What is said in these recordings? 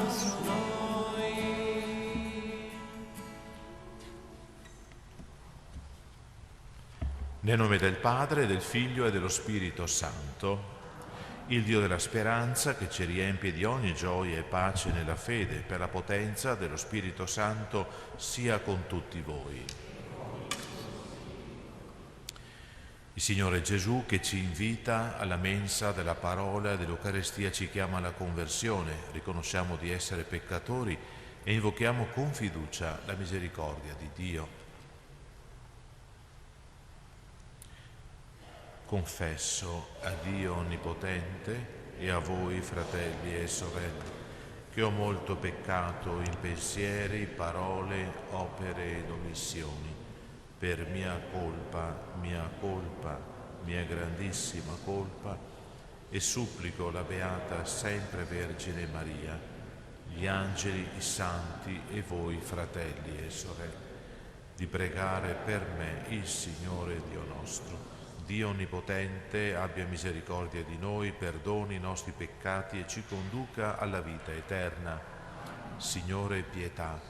su noi. Nel nome del Padre, del Figlio e dello Spirito Santo, il Dio della speranza che ci riempie di ogni gioia e pace nella fede, per la potenza dello Spirito Santo, sia con tutti voi. Il Signore Gesù, che ci invita alla mensa della parola e dell'Eucarestia, ci chiama alla conversione. Riconosciamo di essere peccatori e invochiamo con fiducia la misericordia di Dio. Confesso a Dio Onnipotente e a voi, fratelli e sorelle, che ho molto peccato in pensieri, parole, opere ed omissioni, per mia colpa, mia grandissima colpa, e supplico la Beata sempre Vergine Maria, gli angeli, i santi e voi, fratelli e sorelle, di pregare per me il Signore Dio nostro. Dio Onnipotente abbia misericordia di noi, perdoni i nostri peccati e ci conduca alla vita eterna. Signore, pietà.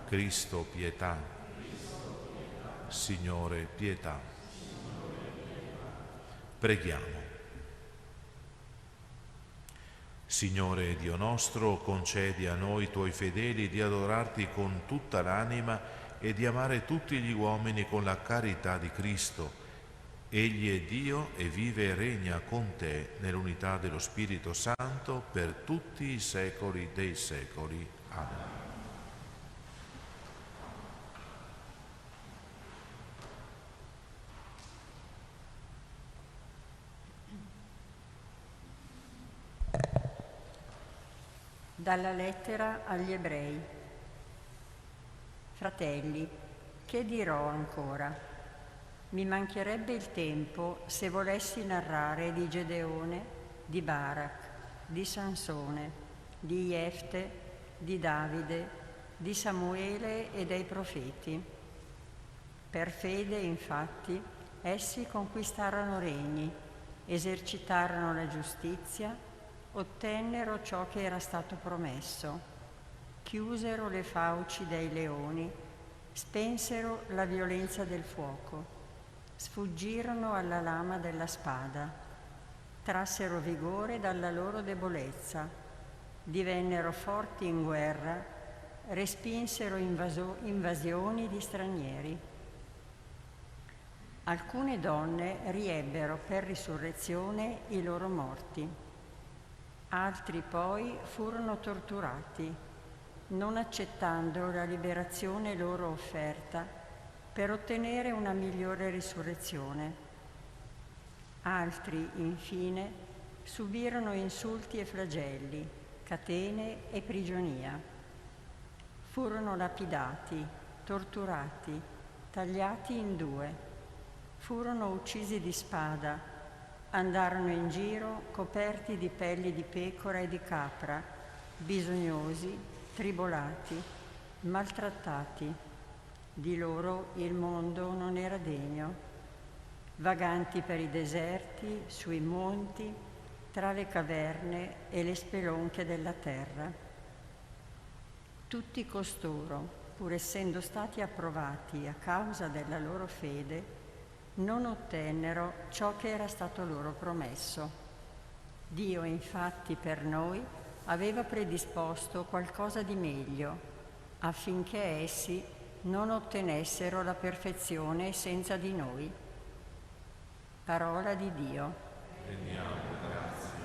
Cristo, pietà. Signore, pietà. Preghiamo. Signore Dio nostro, concedi a noi, tuoi fedeli, di adorarti con tutta l'anima e di amare tutti gli uomini con la carità di Cristo. Egli è Dio e vive e regna con te nell'unità dello Spirito Santo per tutti i secoli dei secoli. Amen. Dalla lettera agli Ebrei. Fratelli, che dirò ancora? Mi mancherebbe il tempo se volessi narrare di Gedeone, di Barak, di Sansone, di Jefte, di Davide, di Samuele e dei profeti. Per fede, infatti, essi conquistarono regni, esercitarono la giustizia, ottennero ciò che era stato promesso, chiusero le fauci dei leoni, spensero la violenza del fuoco, sfuggirono alla lama della spada, trassero vigore dalla loro debolezza, divennero forti in guerra, respinsero invasioni di stranieri. Alcune donne riebbero per risurrezione i loro morti. Altri poi furono torturati, non accettando la liberazione loro offerta per ottenere una migliore risurrezione. Altri, infine, subirono insulti e flagelli, catene e prigionia. Furono lapidati, torturati, tagliati in due. Furono uccisi di spada. Andarono in giro coperti di pelli di pecora e di capra, bisognosi, tribolati, maltrattati. Di loro il mondo non era degno. Vaganti per i deserti, sui monti, tra le caverne e le spelonche della terra. Tutti costoro, pur essendo stati approvati a causa della loro fede, non ottennero ciò che era stato loro promesso. Dio, infatti, per noi aveva predisposto qualcosa di meglio, affinché essi non ottenessero la perfezione senza di noi. Parola di Dio. Rendiamo grazie a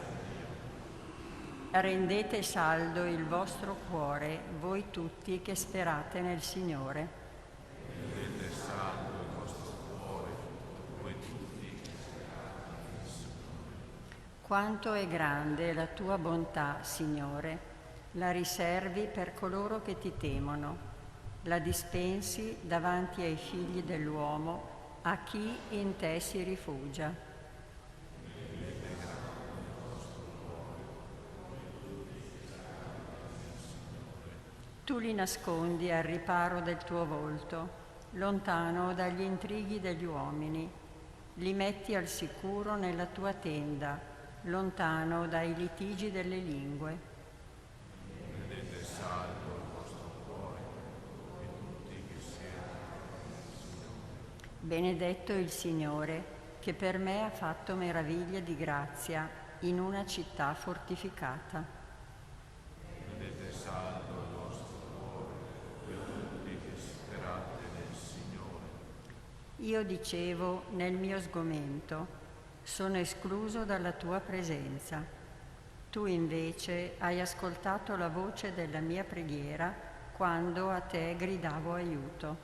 Dio. Rendete saldo il vostro cuore, voi tutti che sperate nel Signore. Rendete saldo il vostro cuore, voi tutti che sperate nel Signore. Quanto è grande la tua bontà, Signore, la riservi per coloro che ti temono, la dispensi davanti ai figli dell'uomo, a chi in te si rifugia. Tu li nascondi al riparo del tuo volto, lontano dagli intrighi degli uomini. Li metti al sicuro nella tua tenda, lontano dai litigi delle lingue. saldo il vostro cuore e tutti che siete. Benedetto il Signore, che per me ha fatto meraviglie di grazia in una città fortificata. Tenete saldo il vostro cuore e tutti che sperate nel Signore. Io dicevo nel mio sgomento, sono escluso dalla tua presenza. Tu invece hai ascoltato la voce della mia preghiera quando a te gridavo aiuto.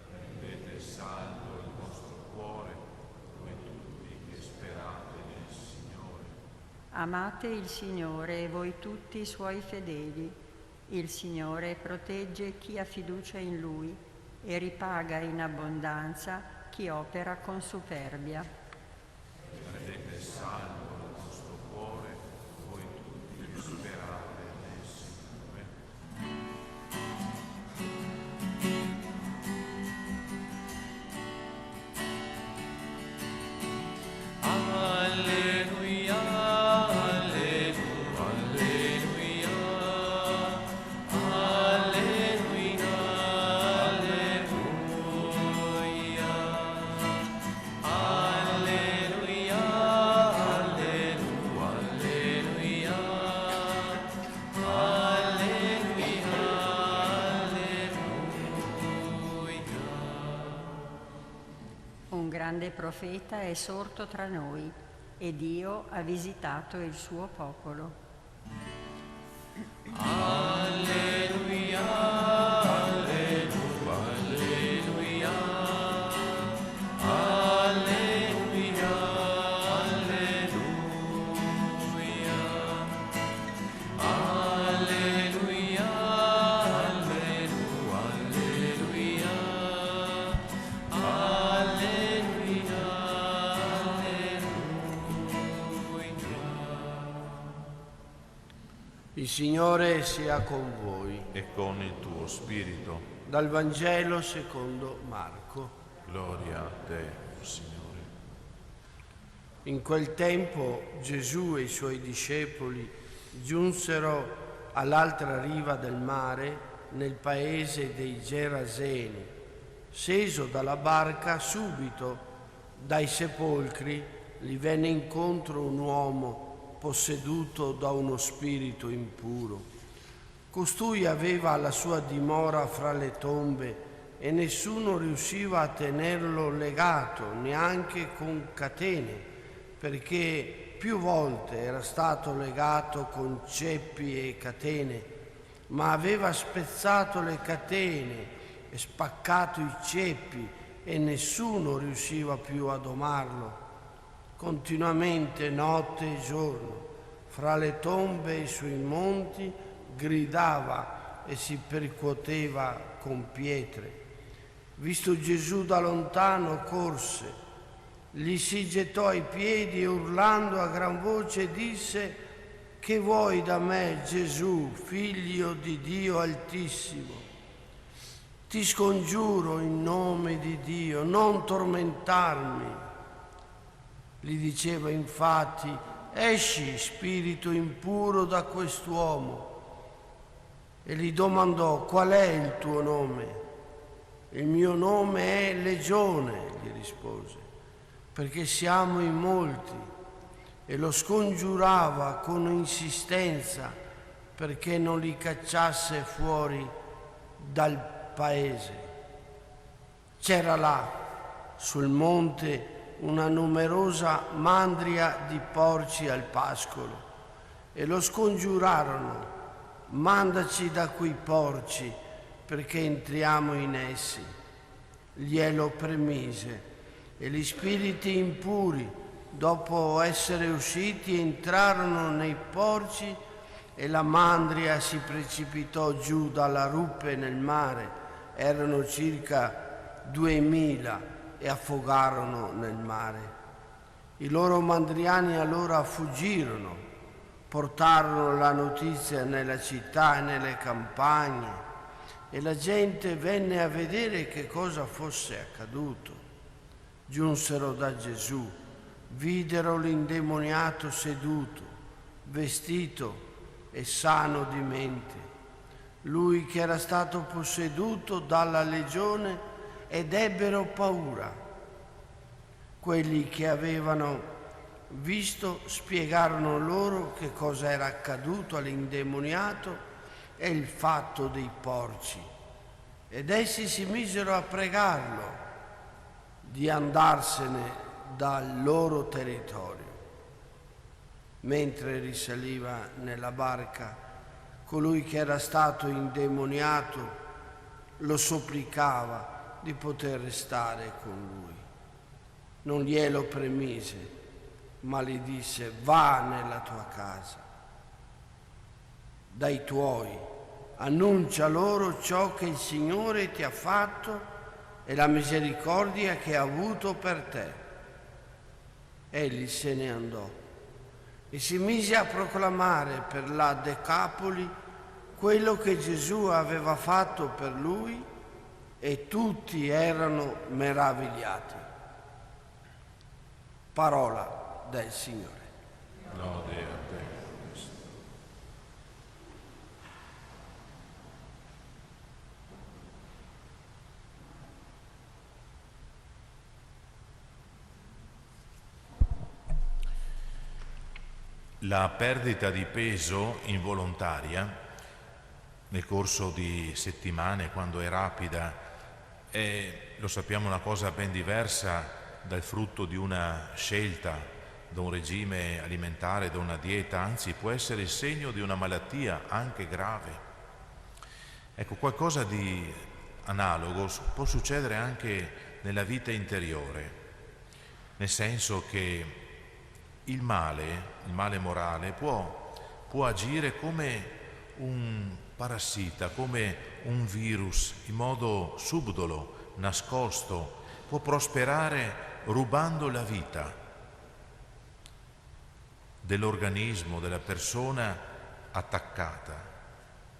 Rendete saldo il vostro cuore e tutti che sperate nel Signore. Amate il Signore, voi tutti i suoi fedeli. Il Signore protegge chi ha fiducia in Lui e ripaga in abbondanza chi opera con superbia. Rendete saldo il vostro cuore, voi tutti che sperate nel Signore. Alleluia, alleluia, alleluia, alleluia, alleluia, alleluia, Un grande profeta è sorto tra noi e Dio ha visitato il suo popolo. alleluia, alleluia, alleluia, alleluia, Il Signore sia con voi. E con il tuo spirito, Dal Vangelo secondo Marco. gloria a te, Signore. In quel tempo Gesù e i suoi discepoli giunsero all'altra riva del mare, nel paese dei Geraseni. Sceso dalla barca, subito dai sepolcri gli venne incontro un uomo posseduto da uno spirito impuro. Costui aveva la sua dimora fra le tombe e nessuno riusciva a tenerlo legato, neanche con catene, perché più volte era stato legato con ceppi e catene, ma aveva spezzato le catene e spaccato i ceppi e nessuno riusciva più a domarlo. Continuamente, notte e giorno, fra le tombe e sui monti, gridava e si percuoteva con pietre. Visto Gesù da lontano, corse, gli si gettò ai piedi e urlando a gran voce disse: «Che vuoi da me, Gesù, figlio di Dio Altissimo? Ti scongiuro in nome di Dio, non tormentarmi». Gli diceva infatti: «Esci, spirito impuro, da quest'uomo». E gli domandò: «Qual è il tuo nome?» «Il mio nome è Legione», gli rispose, «perché siamo in molti». E lo scongiurava con insistenza perché non li cacciasse fuori dal paese. C'era là, sul monte, una numerosa mandria di porci al pascolo e lo scongiurarono: «Mandaci da quei porci perché entriamo in essi». Glielo permise e gli spiriti impuri, dopo essere usciti, entrarono nei porci e la mandria si precipitò giù dalla rupe nel mare. Erano circa 2000 e affogarono nel mare. I loro mandriani allora fuggirono, portarono la notizia nella città e nelle campagne e la gente venne a vedere che cosa fosse accaduto. Giunsero da Gesù, videro l'indemoniato seduto, vestito e sano di mente. lui che era stato posseduto dalla legione, ed ebbero paura. Quelli che avevano visto spiegarono loro che cosa era accaduto all'indemoniato e il fatto dei porci, ed essi si misero a pregarlo di andarsene dal loro territorio. Mentre risaliva nella barca, colui che era stato indemoniato lo supplicava di poter restare con lui. Non glielo premise, ma gli disse: va nella tua casa, dai tuoi, annuncia loro ciò che il Signore ti ha fatto e la misericordia che ha avuto per te. Egli se ne andò e si mise a proclamare per la Decapoli quello che Gesù aveva fatto per lui, e tutti erano meravigliati. Parola del Signore. Lode a te. La perdita di peso involontaria nel corso di settimane, quando è rapida, è, lo sappiamo, una cosa ben diversa dal frutto di una scelta, da un regime alimentare, da una dieta, anzi può essere il segno di una malattia anche grave. Ecco, qualcosa di analogo può succedere anche nella vita interiore, nel senso che il male morale può agire come un parassita, come un virus, in modo subdolo, nascosto, può prosperare rubando la vita dell'organismo, della persona attaccata,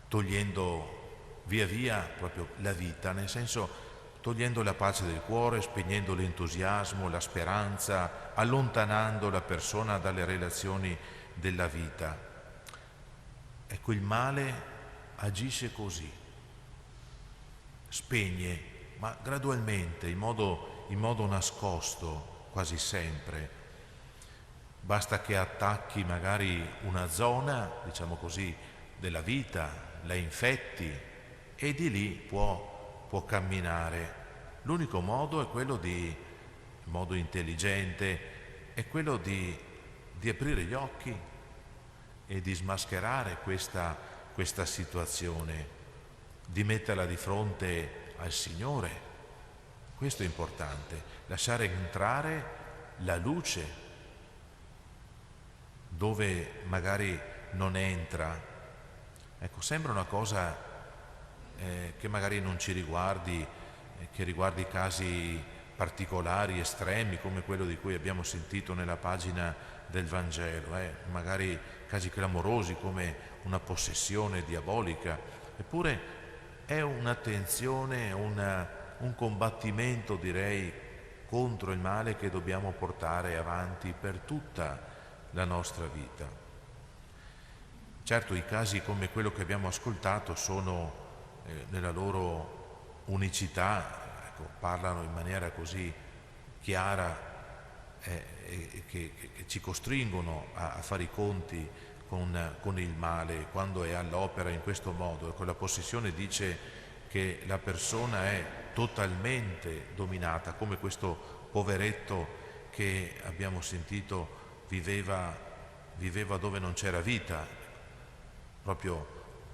togliendo via via proprio la vita, nel senso togliendo la pace del cuore, spegnendo l'entusiasmo, la speranza, allontanando la persona dalle relazioni della vita. Ecco, il male agisce così, spegne, ma gradualmente, in modo nascosto, quasi sempre. Basta che attacchi magari una zona, diciamo così, della vita, la infetti, e di lì può camminare. L'unico modo è quello in modo intelligente, è quello di aprire gli occhi e di smascherare questa situazione, di metterla di fronte al Signore. Questo è importante, lasciare entrare la luce dove magari non entra. Ecco, sembra una cosa che magari non ci riguardi, che riguardi casi particolari, estremi, come quello di cui abbiamo sentito nella pagina del Vangelo, magari casi clamorosi come una possessione diabolica. Eppure è un'attenzione, un combattimento, direi, contro il male che dobbiamo portare avanti per tutta la nostra vita. Certo, i casi come quello che abbiamo ascoltato sono nella loro unicità, ecco, parlano in maniera così chiara che ci costringono a fare i conti con il male quando è all'opera in questo modo. Ecco, la possessione dice che la persona è totalmente dominata, come questo poveretto che abbiamo sentito viveva dove non c'era vita, proprio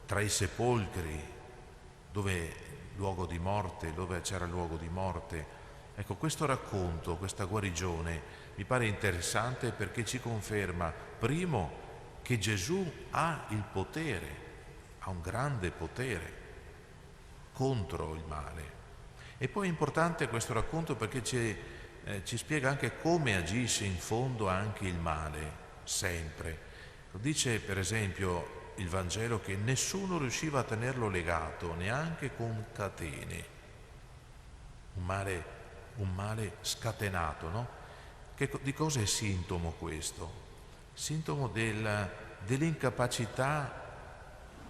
tra i sepolcri, dove c'era luogo di morte. Ecco, questo racconto, questa guarigione mi pare interessante perché ci conferma, primo, che Gesù ha il potere, ha un grande potere contro il male. E poi è importante questo racconto perché ci spiega anche come agisce in fondo anche il male, sempre. Dice per esempio il Vangelo che nessuno riusciva a tenerlo legato, neanche con catene. Un male scatenato, no? Di cosa è sintomo questo? Sintomo dell'incapacità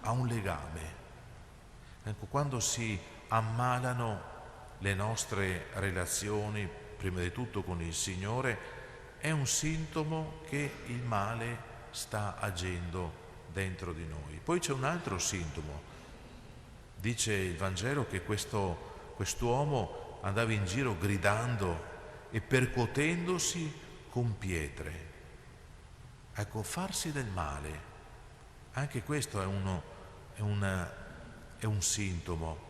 a un legame, Ecco, quando si ammalano le nostre relazioni, prima di tutto con il Signore, è un sintomo che il male sta agendo dentro di noi. Poi c'è un altro sintomo. Dice il Vangelo che quest'uomo andava in giro gridando e percuotendosi con pietre. Ecco, farsi del male, anche questo è un sintomo.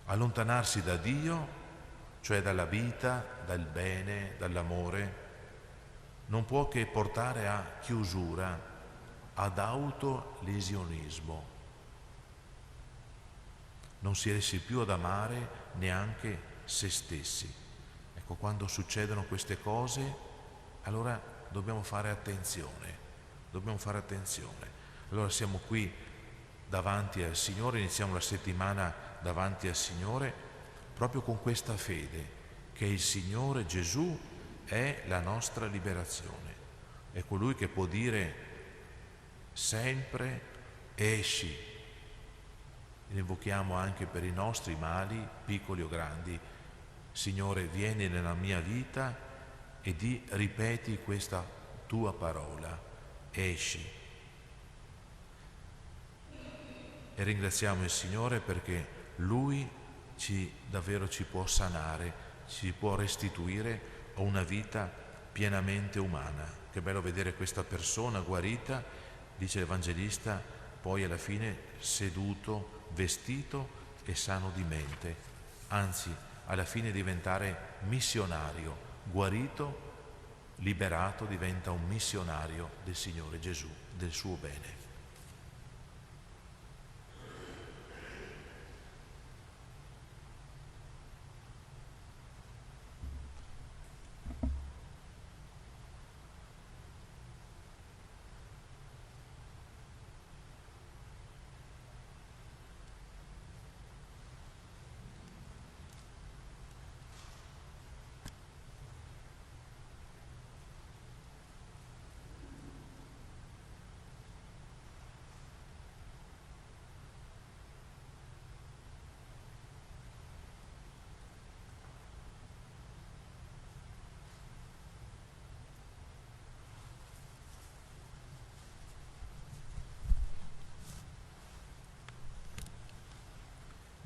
Allontanarsi da Dio, cioè dalla vita, dal bene, dall'amore, non può che portare a chiusura, ad autolesionismo. Non si riesce più ad amare neanche se stessi. Ecco, quando succedono queste cose, allora dobbiamo fare attenzione. Allora siamo qui davanti al Signore, iniziamo la settimana davanti al Signore proprio con questa fede che il Signore Gesù è la nostra liberazione. È colui che può dire sempre esci. Ne invochiamo anche per i nostri mali, piccoli o grandi. Signore, vieni nella mia vita e ripeti questa tua parola, esci. E ringraziamo il Signore perché Lui davvero ci può sanare, ci può restituire a una vita pienamente umana. Che bello vedere questa persona guarita, dice l'Evangelista, poi alla fine seduto, vestito e sano di mente, anzi alla fine diventare missionario, guarito, liberato, diventa un missionario del Signore Gesù, del suo bene.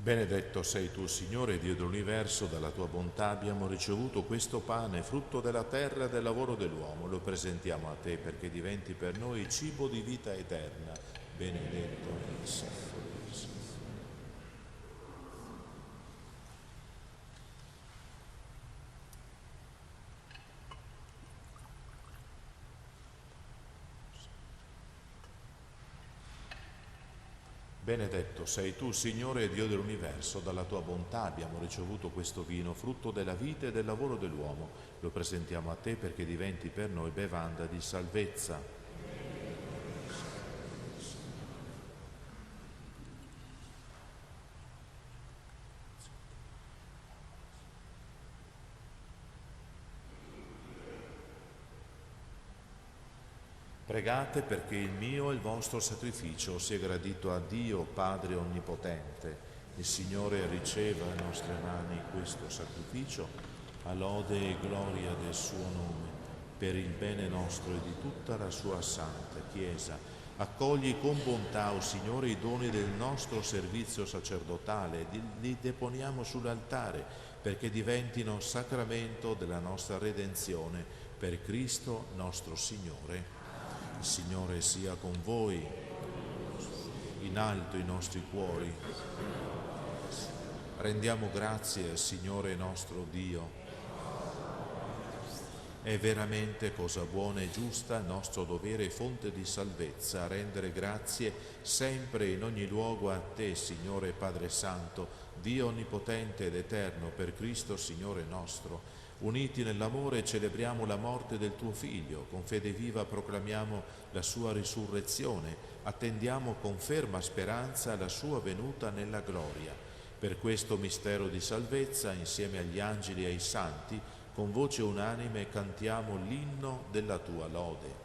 Benedetto sei tu, Signore, Dio dell'universo, dalla tua bontà abbiamo ricevuto questo pane, frutto della terra e del lavoro dell'uomo. Lo presentiamo a te perché diventi per noi cibo di vita eterna. Benedetto il Signore. Benedetto sei tu, Signore Dio dell'universo, dalla tua bontà abbiamo ricevuto questo vino, frutto della vita e del lavoro dell'uomo. Lo presentiamo a te perché diventi per noi bevanda di salvezza. Pregate perché il mio e il vostro sacrificio sia gradito a Dio Padre Onnipotente. Il Signore riceva dalle nostre mani questo sacrificio a lode e gloria del suo nome, per il bene nostro e di tutta la sua santa Chiesa. Accogli con bontà, o Signore, i doni del nostro servizio sacerdotale, li deponiamo sull'altare perché diventino sacramento della nostra redenzione per Cristo nostro Signore. Il Signore sia con voi, in alto i nostri cuori. Rendiamo grazie al Signore nostro Dio. È veramente cosa buona e giusta, nostro dovere e fonte di salvezza, rendere grazie sempre e in ogni luogo a te, Signore Padre Santo, Dio onnipotente ed eterno, per Cristo Signore nostro. Uniti nell'amore celebriamo la morte del tuo Figlio, con fede viva proclamiamo la sua risurrezione, attendiamo con ferma speranza la sua venuta nella gloria. Per questo mistero di salvezza, insieme agli angeli e ai santi, con voce unanime cantiamo l'inno della tua lode.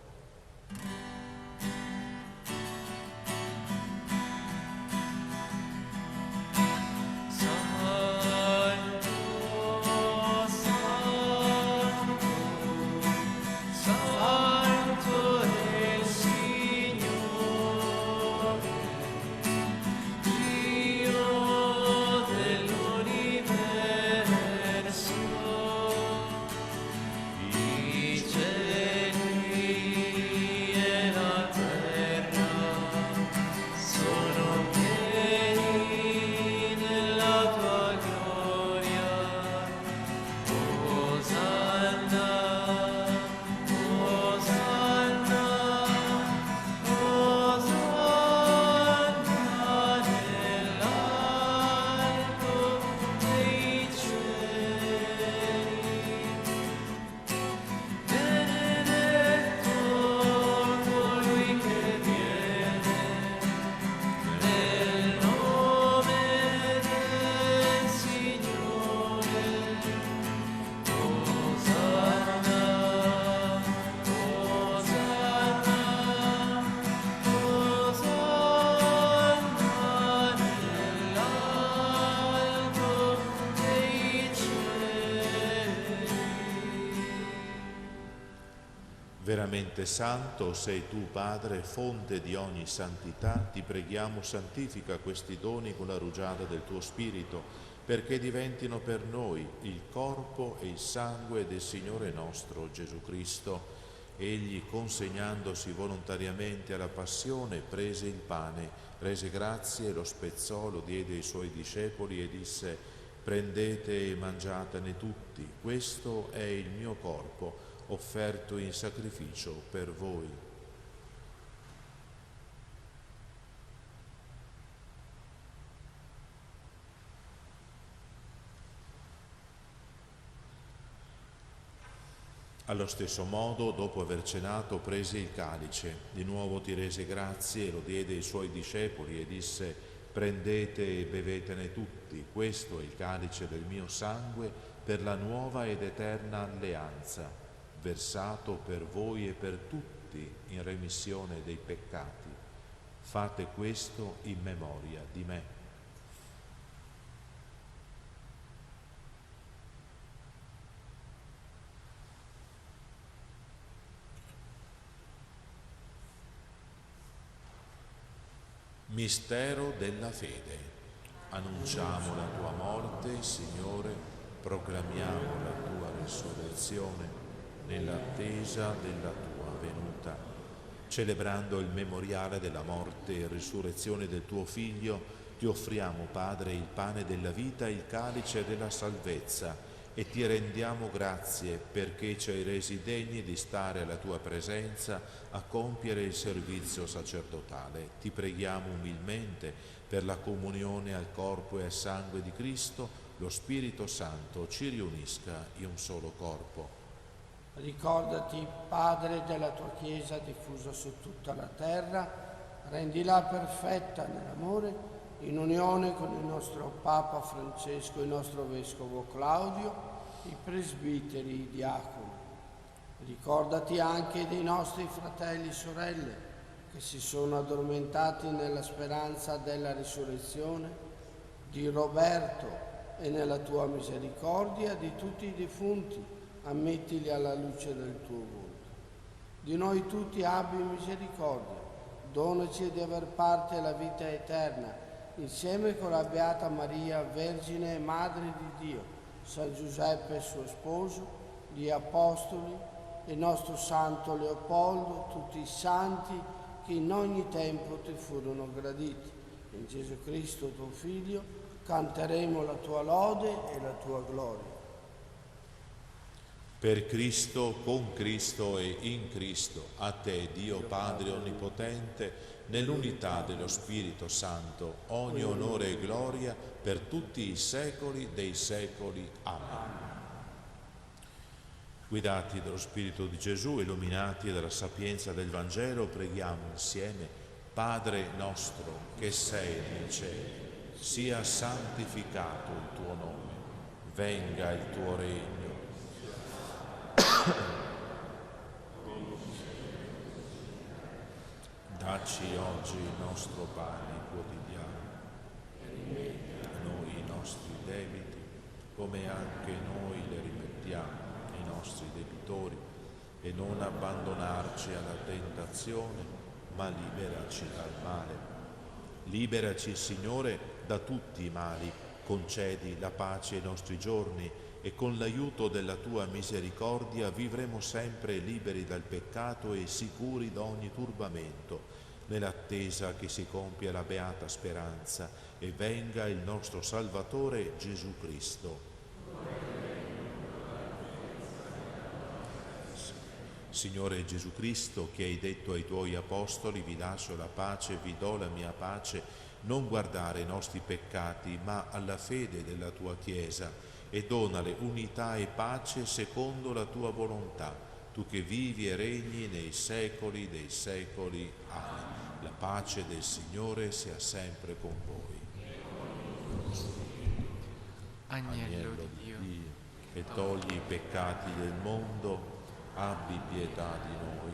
Veramente santo sei tu, Padre, fonte di ogni santità. Ti preghiamo, santifica questi doni con la rugiada del tuo Spirito, perché diventino per noi il corpo e il sangue del Signore nostro Gesù Cristo. Egli, consegnandosi volontariamente alla passione, prese il pane, rese grazie, lo spezzò, lo diede ai suoi discepoli e disse: prendete e mangiatene tutti, questo è il mio corpo, offerto in sacrificio per voi. Allo stesso modo, dopo aver cenato, prese il calice, di nuovo ti rese grazie, lo diede ai suoi discepoli e disse: prendete e bevetene tutti, questo è il calice del mio sangue per la nuova ed eterna alleanza, versato per voi e per tutti in remissione dei peccati. Fate questo in memoria di me. Mistero della fede. Annunciamo la tua morte, Signore, proclamiamo la tua risurrezione nell'attesa della tua venuta. Celebrando il memoriale della morte e risurrezione del tuo Figlio, ti offriamo, Padre, il pane della vita e il calice della salvezza, e ti rendiamo grazie perché ci hai resi degni di stare alla tua presenza a compiere il servizio sacerdotale. Ti preghiamo umilmente per la comunione al corpo e al sangue di Cristo, lo Spirito Santo ci riunisca in un solo corpo. Ricordati, Padre, della tua Chiesa diffusa su tutta la terra, rendila perfetta nell'amore, in unione con il nostro Papa Francesco, il nostro Vescovo Claudio, i presbiteri, i diaconi. Ricordati anche dei nostri fratelli e sorelle che si sono addormentati nella speranza della risurrezione, di Roberto, e nella tua misericordia di tutti i defunti, ammettili alla luce del tuo volto. Di noi tutti abbi misericordia, donaci di aver parte alla vita eterna, insieme con la Beata Maria, Vergine e Madre di Dio, San Giuseppe suo sposo, gli Apostoli, il nostro Santo Leopoldo, tutti i santi che in ogni tempo ti furono graditi. In Gesù Cristo, tuo Figlio, canteremo la tua lode e la tua gloria. Per Cristo, con Cristo e in Cristo, a te, Dio Padre Onnipotente, nell'unità dello Spirito Santo, ogni onore e gloria per tutti i secoli dei secoli. Amen. Guidati dallo Spirito di Gesù, illuminati dalla sapienza del Vangelo, preghiamo insieme: Padre nostro che sei nei cieli, sia santificato il tuo nome, venga il tuo regno. Dacci oggi il nostro pane quotidiano, a noi i nostri debiti, come anche noi le rimettiamo ai nostri debitori, e non abbandonarci alla tentazione, ma liberaci dal male. Liberaci, Signore, da tutti i mali, concedi la pace ai nostri giorni, e con l'aiuto della tua misericordia vivremo sempre liberi dal peccato e sicuri da ogni turbamento, nell'attesa che si compia la beata speranza e venga il nostro Salvatore Gesù Cristo. Signore Gesù Cristo, che hai detto ai tuoi apostoli: vi lascio la pace, vi do la mia pace, non guardare i nostri peccati, ma alla fede della tua Chiesa, e donale unità e pace secondo la tua volontà, tu che vivi e regni nei secoli dei secoli. Amen. La pace del Signore sia sempre con voi. Agnello di Dio, che togli i peccati del mondo, abbi pietà di noi.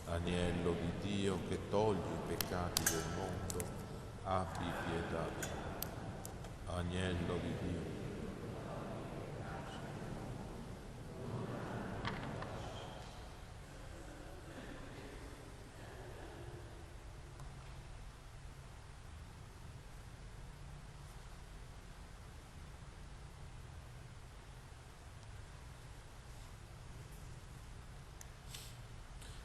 Agnello di Dio, che togli i peccati del mondo, abbi pietà di noi. Agnello di Dio.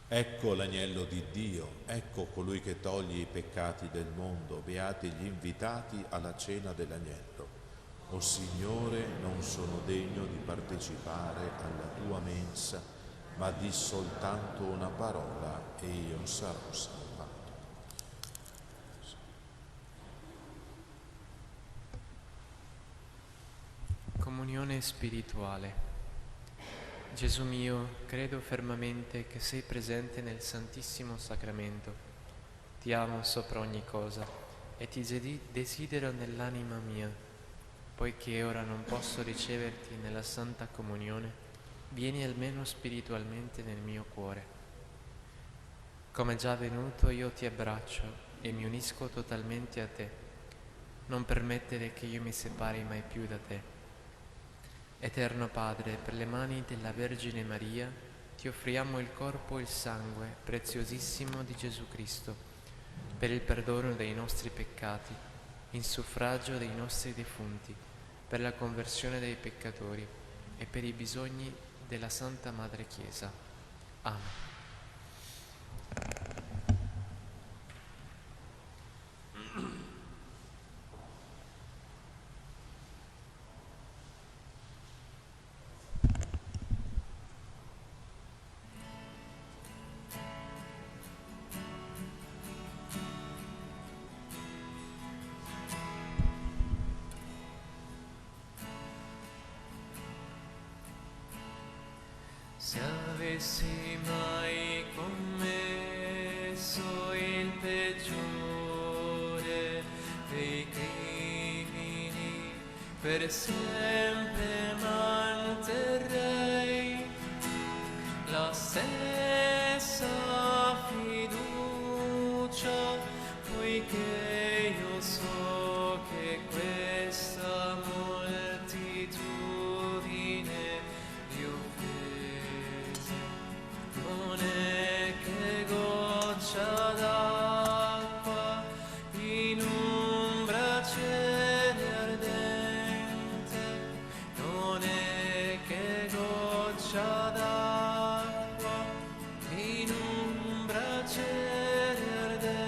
Ecco l'agnello di Dio, ecco colui che toglie i peccati del mondo, beati gli invitati alla cena dell'agnello. O Signore, non sono degno di partecipare alla tua mensa, ma di soltanto una parola e io sarò salvato. Comunione spirituale. Gesù mio, credo fermamente che sei presente nel Santissimo Sacramento. Ti amo sopra ogni cosa e ti desidero nell'anima mia. Poiché ora non posso riceverti nella Santa Comunione, vieni almeno spiritualmente nel mio cuore. Come già avvenuto, io ti abbraccio e mi unisco totalmente a te. Non permettere che io mi separi mai più da te. Eterno Padre, per le mani della Vergine Maria ti offriamo il corpo e il sangue preziosissimo di Gesù Cristo, per il perdono dei nostri peccati, in suffragio dei nostri defunti, per la conversione dei peccatori e per i bisogni della Santa Madre Chiesa. Amen. Se avessi mai commesso il peggiore dei crimini, per sempre manterrei la stessa fiducia, poiché io so che questa moltitudine di offese non è che goccia d'acqua in un braciere ardente, non è che goccia d'acqua in un braciere ardente.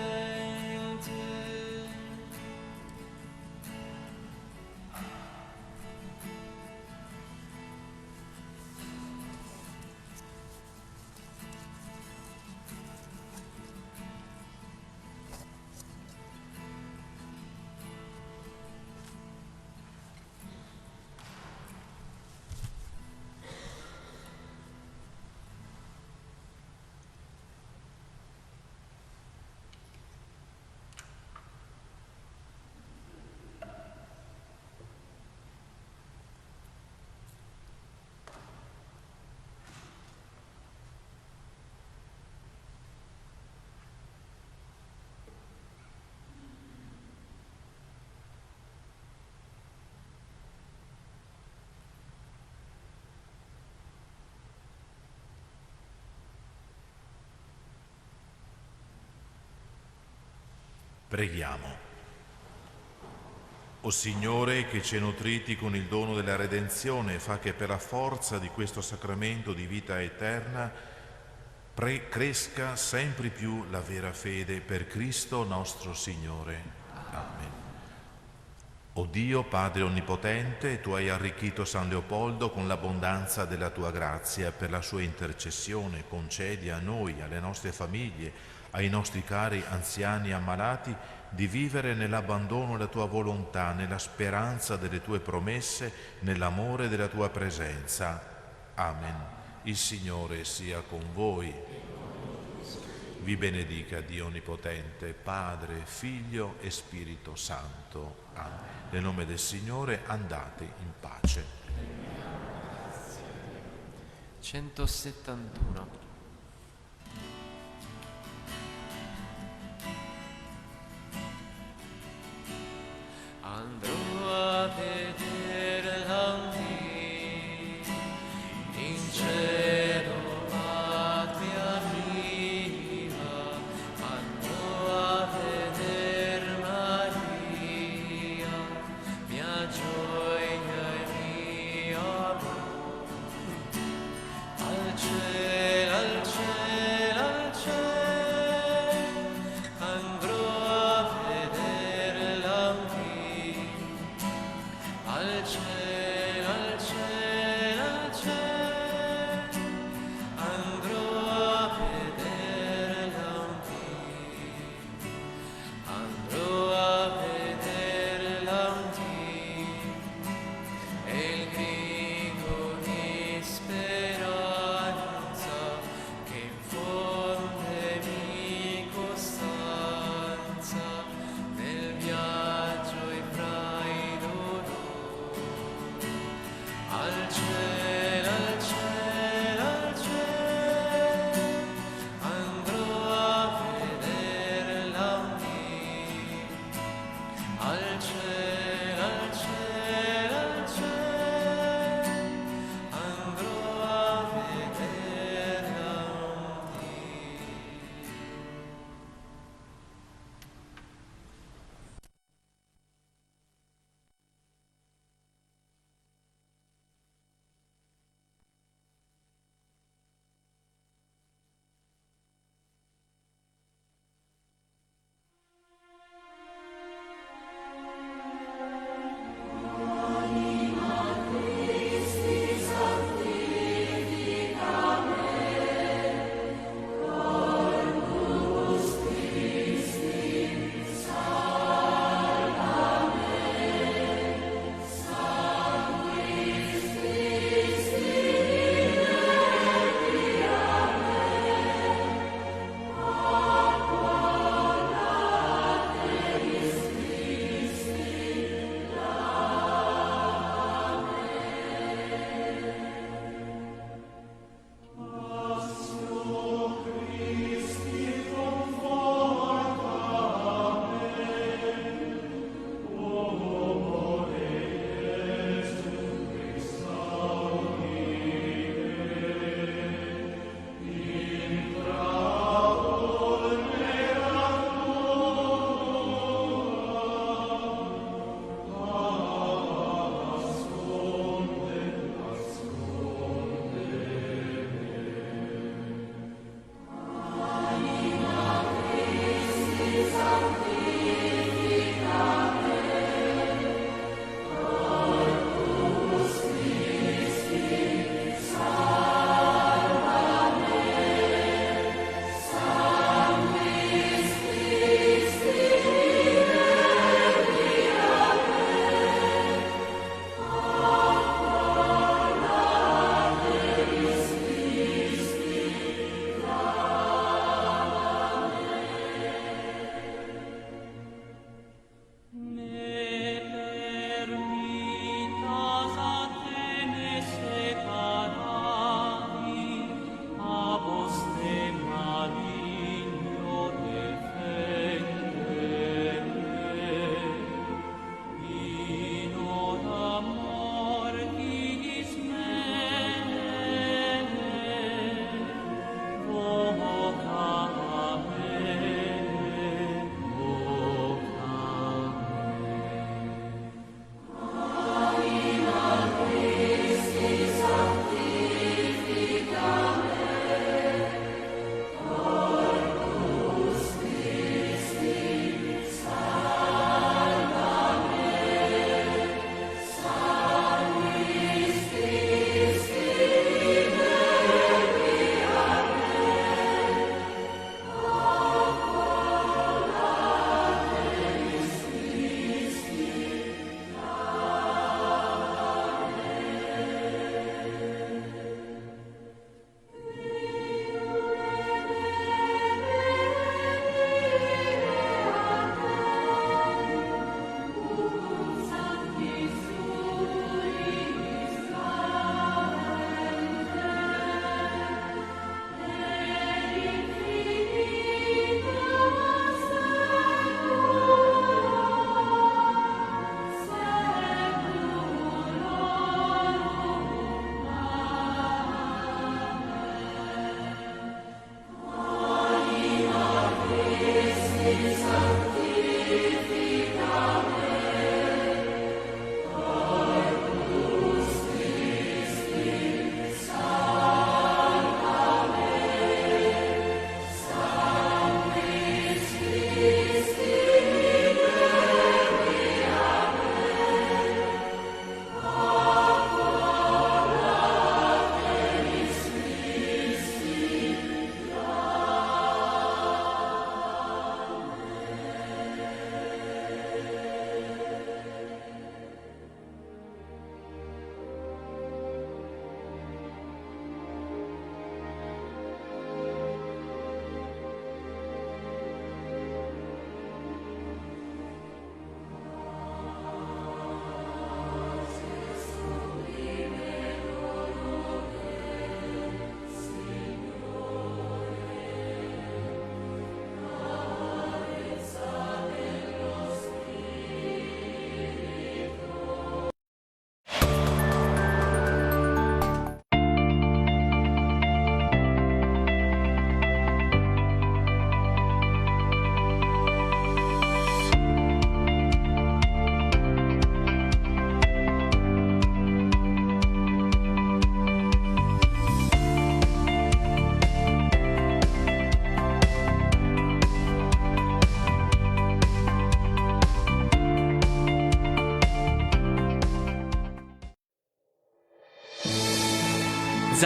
Preghiamo. O Signore, che ci hai nutriti con il dono della redenzione, fa che per la forza di questo sacramento di vita eterna cresca sempre più la vera fede per Cristo nostro Signore. Amen. O Dio, Padre Onnipotente, Tu hai arricchito San Leopoldo con l'abbondanza della Tua grazia. Per la sua intercessione concedi a noi, alle nostre famiglie, ai nostri cari anziani ammalati, di vivere nell'abbandono della Tua volontà, nella speranza delle Tue promesse, nell'amore della Tua presenza. Amen. Il Signore sia con voi. Vi benedica Dio Onnipotente, Padre, Figlio e Spirito Santo. Amen. Nel nome del Signore andate in pace. 171. Andrò a vederla lì, in cielo, patria mia, andrò a veder Maria, mia gioia e mio amore. Al cielo,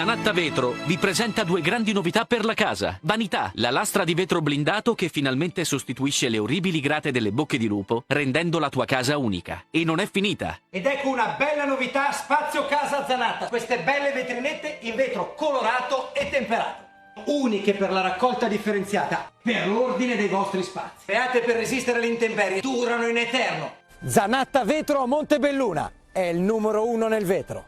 Zanatta Vetro vi presenta due grandi novità per la casa. Vanità, la lastra di vetro blindato che finalmente sostituisce le orribili grate delle bocche di lupo, rendendo la tua casa unica. E non è finita. Ed ecco una bella novità, Spazio Casa Zanatta. Queste belle vetrinette in vetro colorato e temperato. Uniche per la raccolta differenziata, per l'ordine dei vostri spazi. Create per resistere alle intemperie, durano in eterno. Zanatta Vetro a Montebelluna è il numero 1 nel vetro.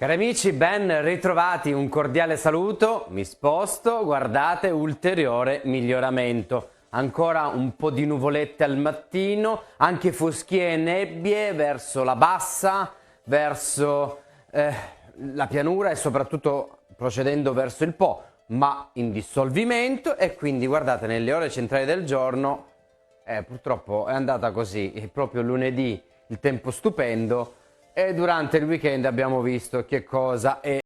Cari amici, ben ritrovati, un cordiale saluto, mi sposto, guardate, ulteriore miglioramento. Ancora un po' di nuvolette al mattino, anche foschie e nebbie verso la bassa, verso la pianura e soprattutto procedendo verso il Po, ma in dissolvimento e quindi guardate nelle ore centrali del giorno, purtroppo è andata così, è proprio lunedì il tempo stupendo. E durante il weekend abbiamo visto che cosa è